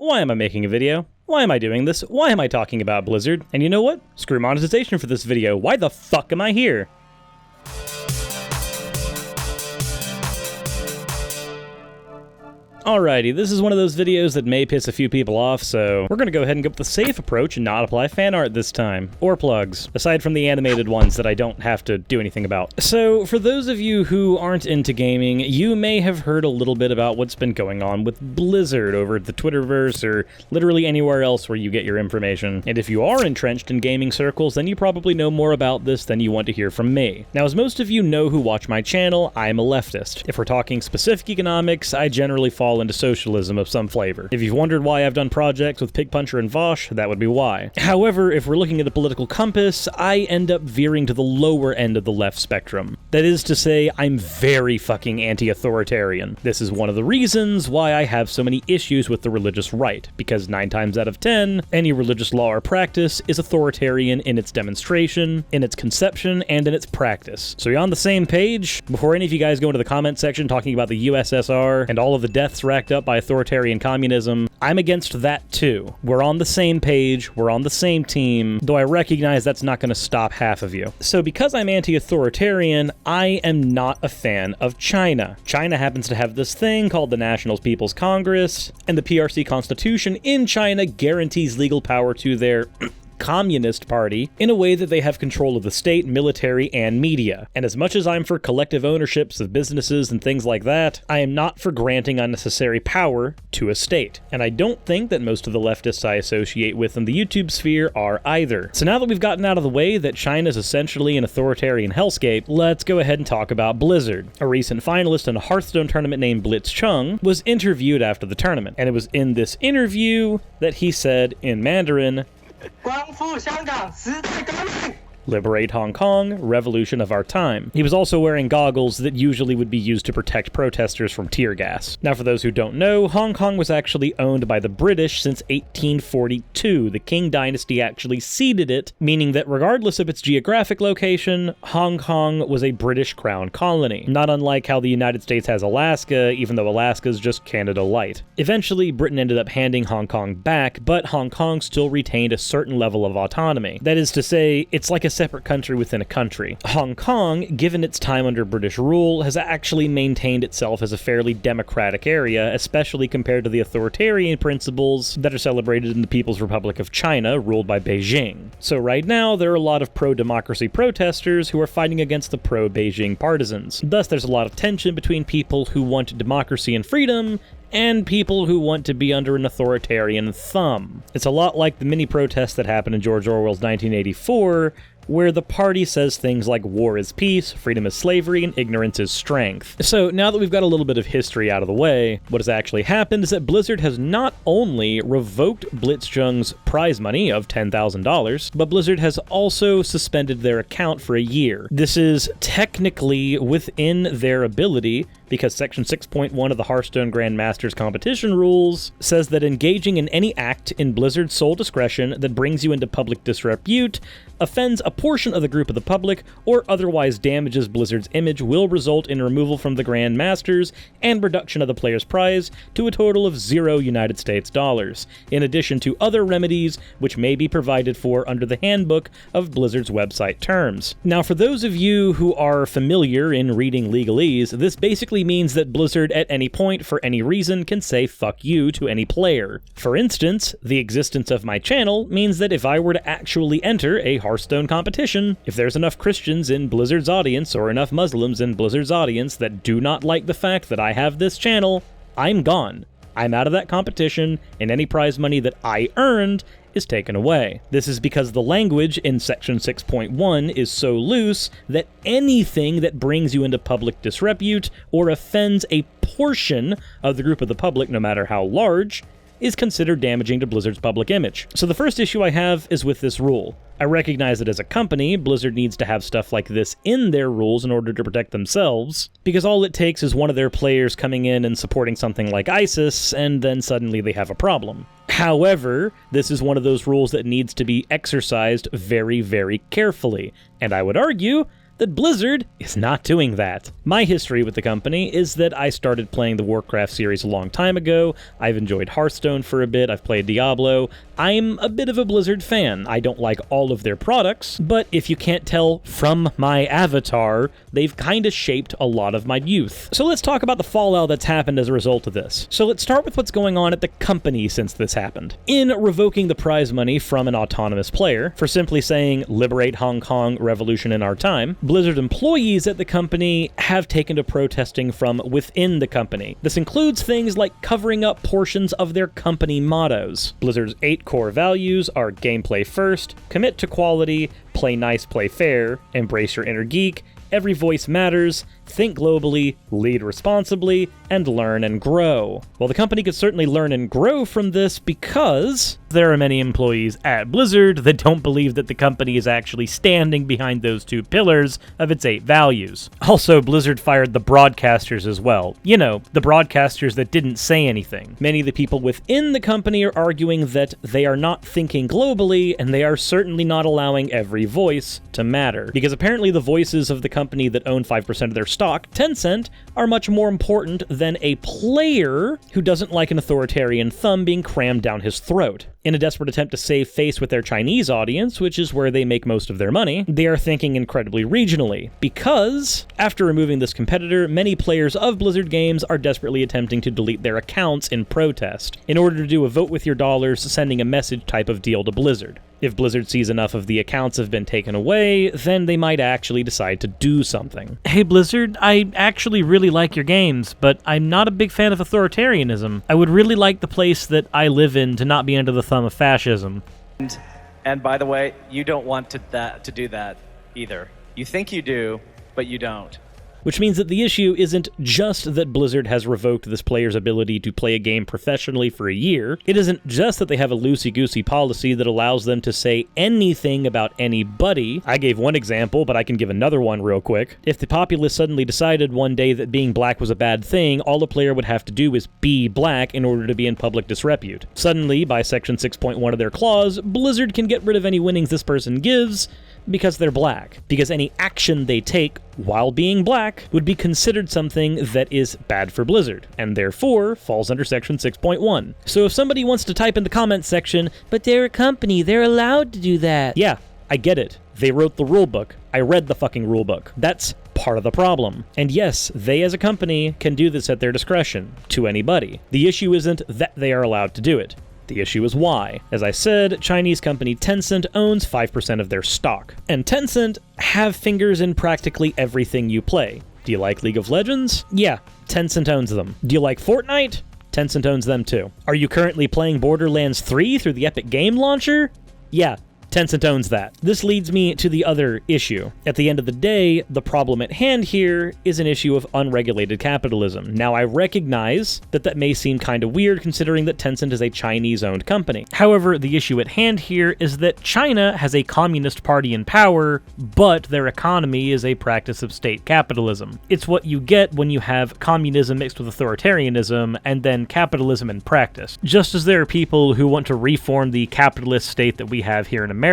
Why am I making a video? Why am I doing this? Why am I talking about Blizzard? And you know what? Screw monetization for this video. Why the fuck am I here? Alrighty, this is one of those videos that may piss a few people off, so we're gonna go ahead and go with the safe approach and not apply fan art this time. Or plugs, aside from the animated ones that I don't have to do anything about. So, for those of you who aren't into gaming, you may have heard a little bit about what's been going on with Blizzard over at the Twitterverse or literally anywhere else where you get your information. And if you are entrenched in gaming circles, then you probably know more about this than you want to hear from me. Now, as most of you know who watch my channel, I'm a leftist. If we're talking specific economics, I generally fall into socialism of some flavor. If you've wondered why I've done projects with Pigpuncher and Vosh, that would be why. However, if we're looking at a political compass, I end up veering to the lower end of the left spectrum. That is to say, I'm very fucking anti-authoritarian. This is one of the reasons why I have so many issues with the religious right, because 9 times out of 10, any religious law or practice is authoritarian in its demonstration, in its conception, and in its practice. So you're on the same page? Before any of you guys go into the comment section talking about the USSR and all of the deaths racked up by authoritarian communism, I'm against that too. We're on the same page, we're on the same team, though I recognize that's not going to stop half of you. So because I'm anti-authoritarian, I am not a fan of China. China happens to have this thing called the National People's Congress, and the PRC Constitution in China guarantees legal power to their Communist Party in a way that they have control of the state, military, and media. And as much as I'm for collective ownerships of businesses and things like that, I am not for granting unnecessary power to a state. And I don't think that most of the leftists I associate with in the YouTube sphere are either. So now that we've gotten out of the way that China is essentially an authoritarian hellscape, let's go ahead and talk about Blizzard. A recent finalist in a Hearthstone tournament named Blitzchung was interviewed after the tournament. And it was in this interview that he said in Mandarin, "Liberate Hong Kong, revolution of our time." He was also wearing goggles that usually would be used to protect protesters from tear gas. Now, for those who don't know, Hong Kong was actually owned by the British since 1842. The Qing dynasty actually ceded it, meaning that regardless of its geographic location, Hong Kong was a British crown colony. Not unlike how the United States has Alaska, even though Alaska is just Canada light. Eventually, Britain ended up handing Hong Kong back, but Hong Kong still retained a certain level of autonomy. That is to say, it's like a separate country within a country. Hong Kong, given its time under British rule, has actually maintained itself as a fairly democratic area, especially compared to the authoritarian principles that are celebrated in the People's Republic of China, ruled by Beijing. So right now, there are a lot of pro-democracy protesters who are fighting against the pro-Beijing partisans. Thus, there's a lot of tension between people who want democracy and freedom and people who want to be under an authoritarian thumb. It's a lot like the mini-protests that happened in George Orwell's 1984, where the party says things like war is peace, freedom is slavery, and ignorance is strength. So now that we've got a little bit of history out of the way, what has actually happened is that Blizzard has not only revoked Blitzchung's prize money of $10,000, but Blizzard has also suspended their account for a year. This is technically within their ability, because Section 6.1 of the Hearthstone Grandmasters competition rules says that engaging in any act in Blizzard's sole discretion that brings you into public disrepute, offends a portion of the group of the public, or otherwise damages Blizzard's image will result in removal from the Grandmasters and reduction of the player's prize to a total of $0 in addition to other remedies which may be provided for under the handbook of Blizzard's website terms. Now, for those of you who are familiar in reading legalese, this basically means that Blizzard at any point, for any reason, can say fuck you to any player. For instance, the existence of my channel means that if I were to actually enter a Hearthstone competition, if there's enough Christians in Blizzard's audience or enough Muslims in Blizzard's audience that do not like the fact that I have this channel, I'm gone. I'm out of that competition, and any prize money that I earned is taken away. This is because the language in Section 6.1 is so loose that anything that brings you into public disrepute or offends a portion of the group of the public, no matter how large, is considered damaging to Blizzard's public image. So the first issue I have is with this rule. I recognize that as a company, Blizzard needs to have stuff like this in their rules in order to protect themselves, because all it takes is one of their players coming in and supporting something like ISIS, and then suddenly they have a problem. However, this is one of those rules that needs to be exercised very, very carefully, and I would argue that Blizzard is not doing that. My history with the company is that I started playing the Warcraft series a long time ago. I've enjoyed Hearthstone for a bit, I've played Diablo. I'm a bit of a Blizzard fan. I don't like all of their products, but if you can't tell from my avatar, they've kinda shaped a lot of my youth. So let's talk about the fallout that's happened as a result of this. So let's start with what's going on at the company since this happened. In revoking the prize money from an autonomous player for simply saying, "Liberate Hong Kong, revolution in our time," Blizzard employees at the company have taken to protesting from within the company. This includes things like covering up portions of their company mottos. Blizzard's 8 core values are gameplay first, commit to quality, play nice, play fair, embrace your inner geek, every voice matters, think globally, lead responsibly, and learn and grow. Well, the company could certainly learn and grow from this because there are many employees at Blizzard that don't believe that the company is actually standing behind those 2 pillars of its 8 values. Also, Blizzard fired the broadcasters as well. You know, the broadcasters that didn't say anything. Many of the people within the company are arguing that they are not thinking globally, and they are certainly not allowing every voice to matter. Because apparently the voices of the company that own 5% of their stock, Tencent, are much more important than a player who doesn't like an authoritarian thumb being crammed down his throat. In a desperate attempt to save face with their Chinese audience, which is where they make most of their money, they are thinking incredibly regionally, because after removing this competitor, many players of Blizzard games are desperately attempting to delete their accounts in protest, in order to do a vote with your dollars, sending a message type of deal to Blizzard. If Blizzard sees enough of the accounts have been taken away, then they might actually decide to do something. Hey Blizzard, I actually really like your games, but I'm not a big fan of authoritarianism. I would really like the place that I live in to not be under the thumb of fascism. And by the way, you don't want to do that either. You think you do, but you don't. Which means that the issue isn't just that Blizzard has revoked this player's ability to play a game professionally for a year. It isn't just that they have a loosey-goosey policy that allows them to say anything about anybody. I gave one example, but I can give another one real quick. If the populace suddenly decided one day that being black was a bad thing, all a player would have to do is be black in order to be in public disrepute. Suddenly, by Section 6.1 of their clause, Blizzard can get rid of any winnings this person gives, because they're black. Because any action they take while being black would be considered something that is bad for Blizzard, and therefore falls under Section 6.1. So if somebody wants to type in the comments section, "But they're a company, they're allowed to do that." Yeah, I get it. They wrote the rulebook. I read the fucking rulebook. That's part of the problem. And yes, they as a company can do this at their discretion, to anybody. The issue isn't that they are allowed to do it. The issue is why. As I said, Chinese company Tencent owns 5% of their stock. And Tencent have fingers in practically everything you play. Do you like League of Legends? Yeah, Tencent owns them. Do you like Fortnite? Tencent owns them too. Are you currently playing Borderlands 3 through the Epic Game Launcher? Yeah, Tencent owns that. This leads me to the other issue. At the end of the day, the problem at hand here is an issue of unregulated capitalism. Now, I recognize that that may seem kind of weird considering that Tencent is a Chinese-owned company. However, the issue at hand here is that China has a communist party in power, but their economy is a practice of state capitalism. It's what you get when you have communism mixed with authoritarianism and then capitalism in practice. Just as there are people who want to reform the capitalist state that we have here in America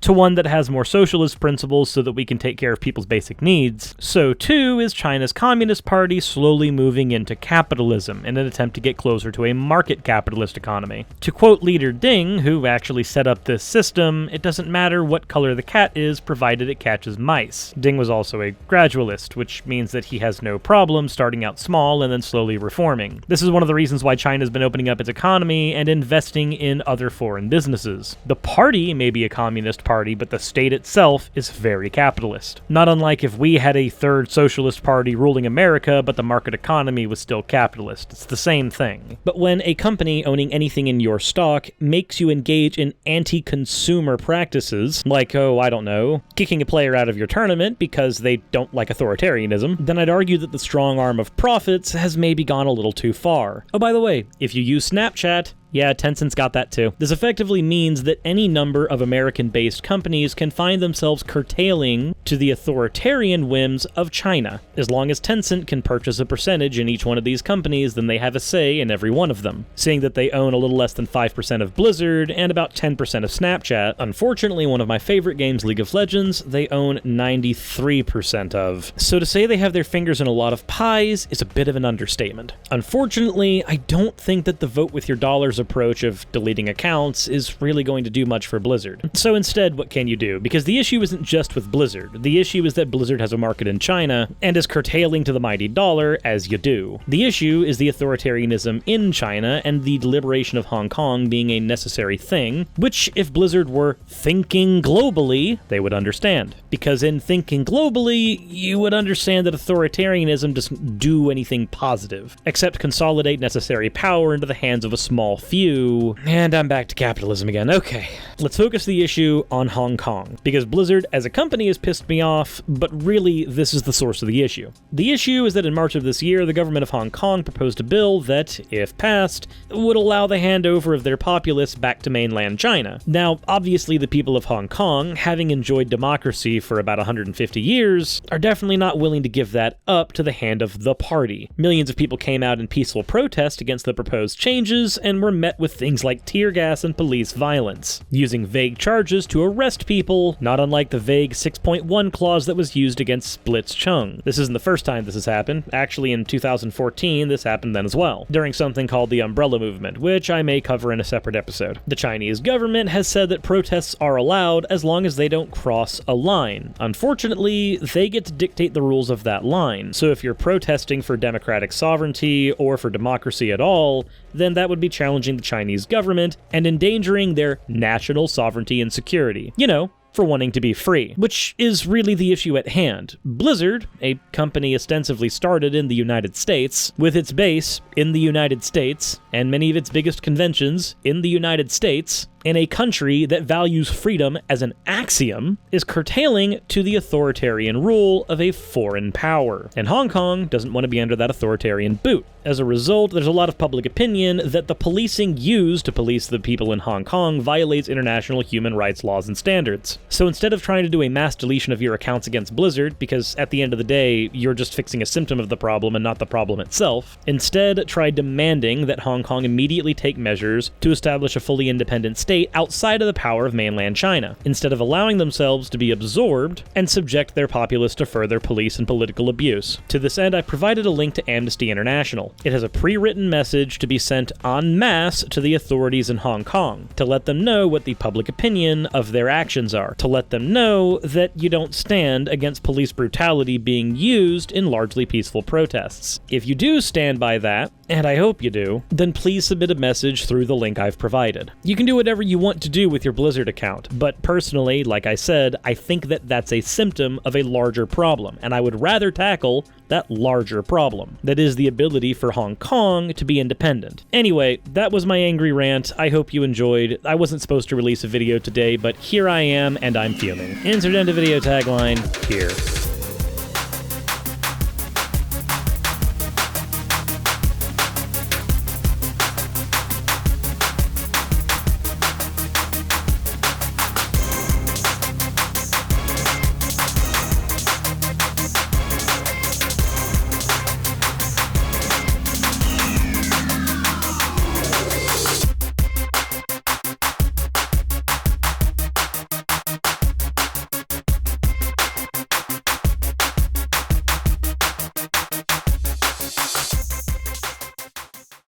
to one that has more socialist principles so that we can take care of people's basic needs, so too is China's Communist Party slowly moving into capitalism in an attempt to get closer to a market capitalist economy. To quote leader Ding, who actually set up this system, it doesn't matter what color the cat is provided it catches mice. Ding was also a gradualist, which means that he has no problem starting out small and then slowly reforming. This is one of the reasons why China's been opening up its economy and investing in other foreign businesses. The party may be a communist party, but the state itself is very capitalist. Not unlike if we had a third socialist party ruling America, but the market economy was still capitalist. It's the same thing. But when a company owning anything in your stock makes you engage in anti-consumer practices, like, I don't know, kicking a player out of your tournament because they don't like authoritarianism, then I'd argue that the strong arm of profits has maybe gone a little too far. Oh, by the way, if you use Snapchat, Yeah, Tencent's got that too. This effectively means that any number of American-based companies can find themselves curtailing to the authoritarian whims of China. As long as Tencent can purchase a percentage in each one of these companies, then they have a say in every one of them. Seeing that they own a little less than 5% of Blizzard and about 10% of Snapchat, unfortunately one of my favorite games, League of Legends, they own 93% of. So to say they have their fingers in a lot of pies is a bit of an understatement. Unfortunately, I don't think that the vote with your dollars approach of deleting accounts is really going to do much for Blizzard. So instead, what can you do? Because the issue isn't just with Blizzard. The issue is that Blizzard has a market in China and is curtailing to the mighty dollar as you do. The issue is the authoritarianism in China and the liberation of Hong Kong being a necessary thing, which if Blizzard were thinking globally, they would understand. Because in thinking globally, you would understand that authoritarianism doesn't do anything positive, except consolidate necessary power into the hands of a small few. And I'm back to capitalism again. Okay, let's focus the issue on Hong Kong, because Blizzard as a company has pissed me off, but really this is the source of the issue. The issue is that in March of this year, the government of Hong Kong proposed a bill that, if passed, would allow the handover of their populace back to mainland China. Now, obviously the people of Hong Kong, having enjoyed democracy for about 150 years, are definitely not willing to give that up to the hand of the party. Millions of people came out in peaceful protest against the proposed changes and were met with things like tear gas and police violence, using vague charges to arrest people, not unlike the vague 6.1 clause that was used against Blitzchung. This isn't the first time this has happened. Actually, in 2014, this happened then as well, during something called the Umbrella Movement, which I may cover in a separate episode. The Chinese government has said that protests are allowed as long as they don't cross a line. Unfortunately, they get to dictate the rules of that line. So if you're protesting for democratic sovereignty or for democracy at all, then that would be challenging the Chinese government and endangering their national sovereignty and security. You know, for wanting to be free, which is really the issue at hand. Blizzard, a company ostensibly started in the United States, with its base in the United States, and many of its biggest conventions in the United States, in a country that values freedom as an axiom, is curtailing to the authoritarian rule of a foreign power. And Hong Kong doesn't want to be under that authoritarian boot. As a result, there's a lot of public opinion that the policing used to police the people in Hong Kong violates international human rights laws and standards. So instead of trying to do a mass deletion of your accounts against Blizzard, because at the end of the day, you're just fixing a symptom of the problem and not the problem itself, instead try demanding that Hong Kong immediately take measures to establish a fully independent state outside of the power of mainland China, instead of allowing themselves to be absorbed and subject their populace to further police and political abuse. To this end, I provided a link to Amnesty International. It has a pre-written message to be sent en masse to the authorities in Hong Kong, to let them know what the public opinion of their actions are, to let them know that you don't stand against police brutality being used in largely peaceful protests. If you do stand by that, and I hope you do, then please submit a message through the link I've provided. You can do whatever you want to do with your Blizzard account, but personally, like I said, I think that that's a symptom of a larger problem, and I would rather tackle that larger problem. That is the ability for Hong Kong to be independent. Anyway, that was my angry rant. I hope you enjoyed. I wasn't supposed to release a video today, but here I am, and I'm fuming. Insert end of video tagline here.